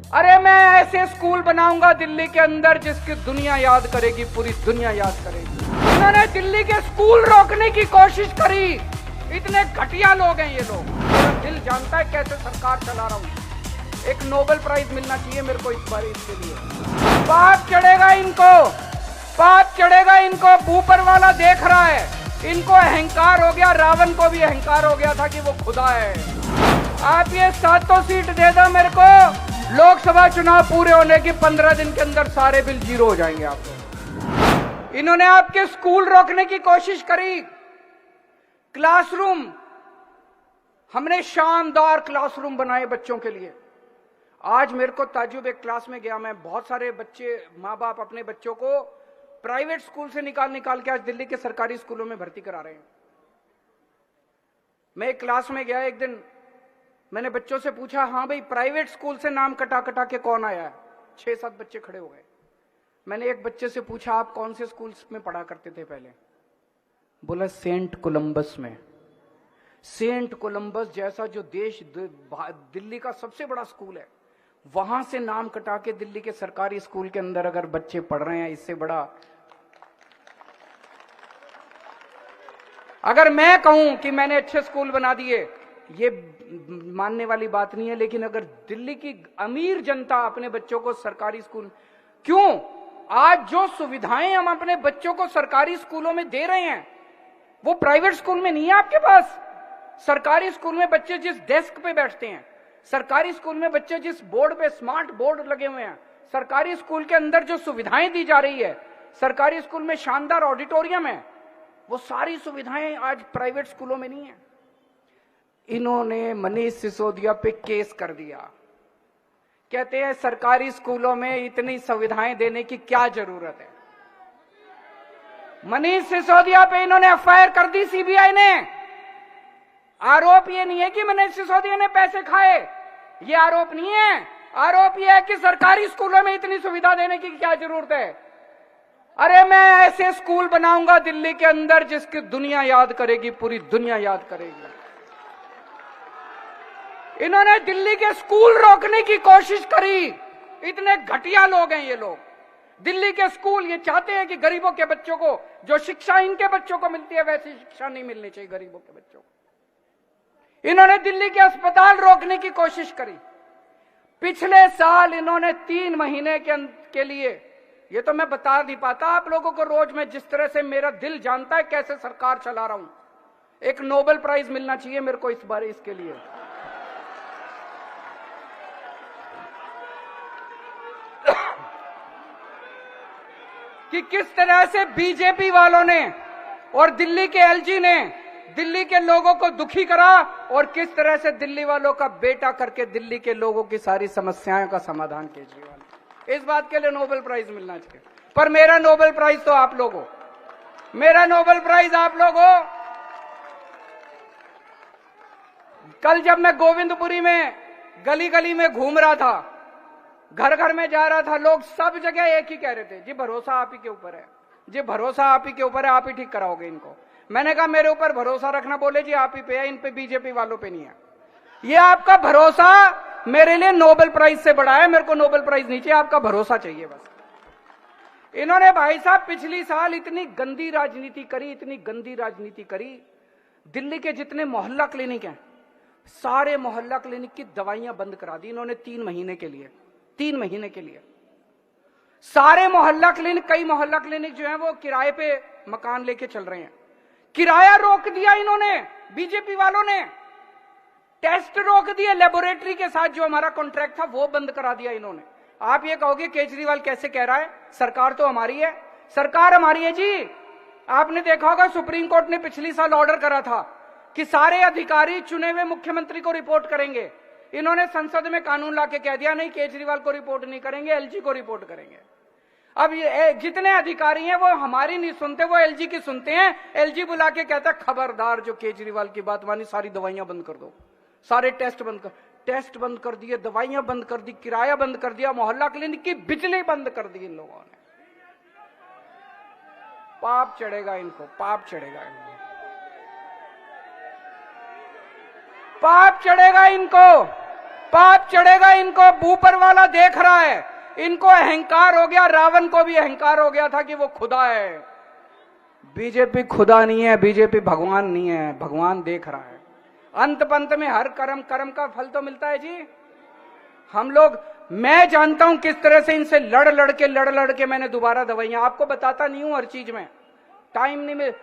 अरे मैं ऐसे स्कूल बनाऊंगा दिल्ली के अंदर जिसकी दुनिया याद करेगी, पूरी दुनिया याद करेगी। इन्होंने दिल्ली के स्कूल रोकने की कोशिश करी। इतने घटिया लोग हैं ये लोग। मेरा दिल जानता है कैसे सरकार चला रहा हूं। एक नोबेल प्राइज मिलना चाहिए मेरे को इस बार इसके लिए। पाप चढ़ेगा इनको, पाप चढ़ेगा इनको। ऊपर वाला देख रहा है। इनको अहंकार हो गया, रावण को भी अहंकार हो गया था कि वो खुदा है। आप ये 7 सीट दे दो मेरे को, लोकसभा चुनाव पूरे होने की 15 दिन के अंदर सारे बिल जीरो हो जाएंगे आप लोग। इन्होंने आपके स्कूल रोकने की कोशिश करी। क्लासरूम, हमने शानदार क्लासरूम बनाए बच्चों के लिए। आज मेरे को ताज्जुब, एक क्लास में गया मैं, बहुत सारे बच्चे, माँ बाप अपने बच्चों को प्राइवेट स्कूल से निकाल के आज दिल्ली के सरकारी स्कूलों में भर्ती करा रहे हैं। मैं एक क्लास में गया एक दिन, मैंने बच्चों से पूछा, हाँ भाई प्राइवेट स्कूल से नाम कटा के कौन आया है? 6-7 बच्चे खड़े हो गए। मैंने एक बच्चे से पूछा, आप कौन से स्कूल में पढ़ा करते थे पहले? बोला सेंट कोलंबस में। सेंट कोलंबस जैसा जो देश, दिल्ली का सबसे बड़ा स्कूल है, वहां से नाम कटा के दिल्ली के सरकारी स्कूल के अंदर अगर बच्चे पढ़ रहे हैं, इससे बड़ा अगर मैं कहूं कि मैंने अच्छे स्कूल बना दिए, ये मानने वाली बात नहीं है। लेकिन अगर दिल्ली की अमीर जनता अपने बच्चों को सरकारी स्कूल, क्यों आज जो सुविधाएं हम अपने बच्चों को सरकारी स्कूलों में दे रहे हैं वो प्राइवेट स्कूल में नहीं है आपके पास? सरकारी स्कूल में बच्चे जिस डेस्क पे बैठते हैं, सरकारी स्कूल में बच्चे जिस बोर्ड पे, स्मार्ट बोर्ड लगे हुए हैं, सरकारी स्कूल के अंदर जो सुविधाएं दी जा रही है, सरकारी स्कूल में शानदार ऑडिटोरियम है, वो सारी सुविधाएं आज प्राइवेट स्कूलों में नहीं है। इन्होंने मनीष सिसोदिया पे केस कर दिया। कहते हैं सरकारी स्कूलों में इतनी सुविधाएं देने की क्या जरूरत है। मनीष सिसोदिया पे इन्होंने एफआईआर कर दी सीबीआई ने। आरोप ये नहीं है कि मनीष सिसोदिया ने पैसे खाए, ये आरोप नहीं है। आरोप ये है कि सरकारी स्कूलों में इतनी सुविधा देने की क्या जरूरत है। अरे मैं ऐसे स्कूल बनाऊंगा दिल्ली के अंदर जिसकी दुनिया याद करेगी, पूरी दुनिया याद करेगी। इन्होंने दिल्ली के स्कूल रोकने की कोशिश करी। इतने घटिया लोग हैं ये लोग। दिल्ली के स्कूल, ये चाहते हैं कि गरीबों के बच्चों को जो शिक्षा इनके बच्चों को मिलती है वैसी शिक्षा नहीं मिलनी चाहिए गरीबों के बच्चों को। इन्होंने दिल्ली के अस्पताल रोकने की कोशिश करी। पिछले साल इन्होंने 3 महीने के लिए, ये तो मैं बता नहीं पाता आप लोगों को, रोज मैं जिस तरह से, मेरा दिल जानता है कैसे सरकार चला रहा हूं। एक नोबेल प्राइज मिलना चाहिए मेरे को इस बार इसके लिए। कि किस तरह से बीजेपी वालों ने और दिल्ली के एलजी ने दिल्ली के लोगों को दुखी करा, और किस तरह से दिल्ली वालों का बेटा करके दिल्ली के लोगों की सारी समस्याओं का समाधान केजरीवाल। इस बात के लिए नोबेल प्राइज मिलना चाहिए। पर मेरा नोबेल प्राइज तो आप लोग हो, मेरा नोबेल प्राइज आप लोग हो। कल जब मैं गोविंदपुरी में गली गली में घूम रहा था, घर घर में जा रहा था, लोग सब जगह एक ही कह रहे थे, जी भरोसा आप ही के ऊपर है, जी भरोसा आप ही के ऊपर है, आप ही ठीक कराओगे इनको। मैंने कहा मेरे ऊपर भरोसा रखना, बोले जी आप ही पे है, इन पे बीजेपी वालों पे नहीं है। ये आपका भरोसा मेरे लिए नोबेल प्राइज से बड़ा है। मेरे को नोबेल प्राइज नहीं चाहिए, आपका भरोसा चाहिए बस। इन्होंने भाई साहब पिछली साल इतनी गंदी राजनीति करी, इतनी गंदी राजनीति करी। दिल्ली के जितने मोहल्ला क्लिनिक हैं, सारे मोहल्ला क्लिनिक की दवाइयां बंद करा दी इन्होंने 3 महीने के लिए। 3 महीने के लिए सारे मोहल्ला क्लिनिक, कई मोहल्ला क्लिनिक जो है वो किराए पे मकान लेके चल रहे हैं। किराया रोक दिया इन्होंने, बीजेपी वालों ने। टेस्ट रोक दिए, लेबोरेटरी के साथ जो हमारा कॉन्ट्रैक्ट था वो बंद करा दिया इन्होंने। आप ये कहोगे केजरीवाल कैसे कह रहा है, सरकार तो हमारी है। सरकार हमारी है जी। आपने देखा होगा सुप्रीम कोर्ट ने पिछली साल ऑर्डर करा था कि सारे अधिकारी चुने हुए मुख्यमंत्री को रिपोर्ट करेंगे। इन्होंने संसद में कानून लाके कह दिया नहीं, केजरीवाल को रिपोर्ट नहीं करेंगे, एलजी को रिपोर्ट करेंगे। अब ये जितने अधिकारी हैं वो हमारी नहीं सुनते, वो एलजी की सुनते हैं। एलजी बुला के कहता है खबरदार जो केजरीवाल की बात मानी, सारी दवाइयां बंद कर दो, सारे टेस्ट बंद कर दिए, दवाइयां बंद कर दी, किराया बंद कर दिया, मोहल्ला क्लिनिक की बिजली बंद कर दी इन लोगों ने। पाप चढ़ेगा इनको, पाप चढ़ेगा इनको, पाप चढ़ेगा इनको। पाप चढ़ेगा इनको, ऊपर वाला देख रहा है, इनको अहंकार हो गया, रावण को भी अहंकार हो गया था कि वो खुदा है। बीजेपी खुदा नहीं है, बीजेपी भगवान नहीं है, भगवान देख रहा है। अंत पंत में हर कर्म का फल तो मिलता है जी। हम लोग, मैं जानता हूं किस तरह से इनसे लड़ लड़ के मैंने दोबारा दवाइयां, आपको बताता नहीं हूं हर चीज में, टाइम नहीं मिल,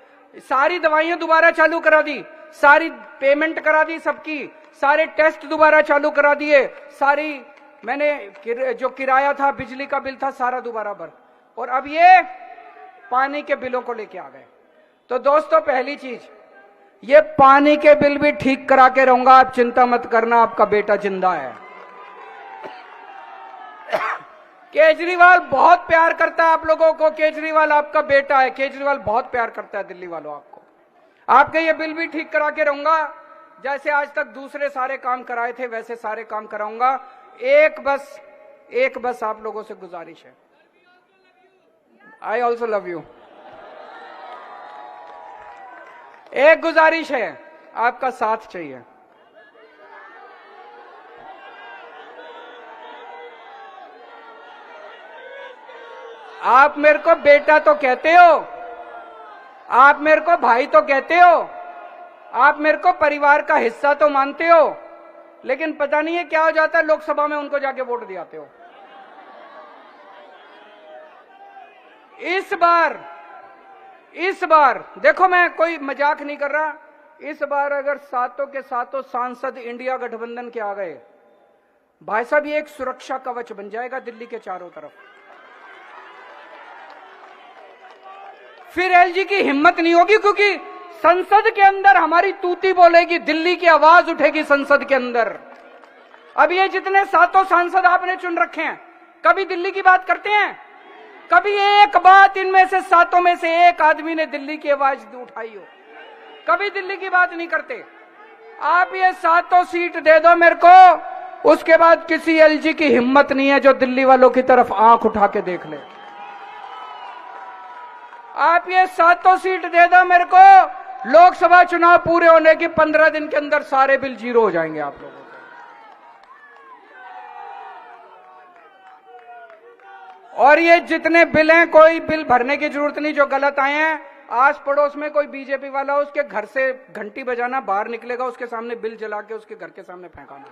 सारी दवाइयां दोबारा चालू करा दी, सारी पेमेंट करा दी सबकी, सारे टेस्ट दोबारा चालू करा दिए, सारी मैंने जो किराया था, बिजली का बिल था, सारा दोबारा भर, और अब ये पानी के बिलों को लेके आ गए। तो दोस्तों, पहली चीज, ये पानी के बिल भी ठीक करा के रहूंगा, आप चिंता मत करना, आपका बेटा जिंदा है। केजरीवाल बहुत प्यार करता है आप लोगों को, केजरीवाल आपका बेटा है, केजरीवाल बहुत प्यार करता है दिल्ली वालों आपको। आपके ये बिल भी ठीक करा के रहूंगा, जैसे आज तक दूसरे सारे काम कराए थे वैसे सारे काम कराऊंगा। एक बस आप लोगों से गुजारिश है, आई ऑल्सो लव यू। एक गुजारिश है, आपका साथ चाहिए। आप मेरे को बेटा तो कहते हो, आप मेरे को भाई तो कहते हो, आप मेरे को परिवार का हिस्सा तो मानते हो, लेकिन पता नहीं है क्या हो जाता है, लोकसभा में उनको जाके वोट दिलाते हो। इस बार देखो, मैं कोई मजाक नहीं कर रहा, इस बार अगर सातों के सातों सांसद इंडिया गठबंधन के आ गए, भाई साहब, ये एक सुरक्षा कवच बन जाएगा दिल्ली के चारों तरफ। फिर एलजी की हिम्मत नहीं होगी, क्योंकि संसद के अंदर हमारी तूती बोलेगी, दिल्ली की आवाज उठेगी संसद के अंदर। अब ये जितने सातों सांसद आपने चुन रखे हैं, कभी दिल्ली की बात करते हैं? कभी एक बात इनमें से सातों में से एक आदमी ने दिल्ली की आवाज उठाई हो? कभी दिल्ली की बात नहीं करते। आप ये सातों सीट दे दो मेरे को, उसके बाद किसी एलजी की हिम्मत नहीं है जो दिल्ली वालों की तरफ आंख उठा के देख ले। आप ये सातों सीट दे दो मेरे को, लोकसभा चुनाव पूरे होने की 15 दिन के अंदर सारे बिल जीरो हो जाएंगे आप लोगों के। और ये जितने बिल हैं, कोई बिल भरने की जरूरत नहीं, जो गलत आए हैं, आस पड़ोस में कोई बीजेपी वाला हो, उसके घर से घंटी बजाना, बाहर निकलेगा उसके सामने बिल जला के उसके घर के सामने फेंकाना।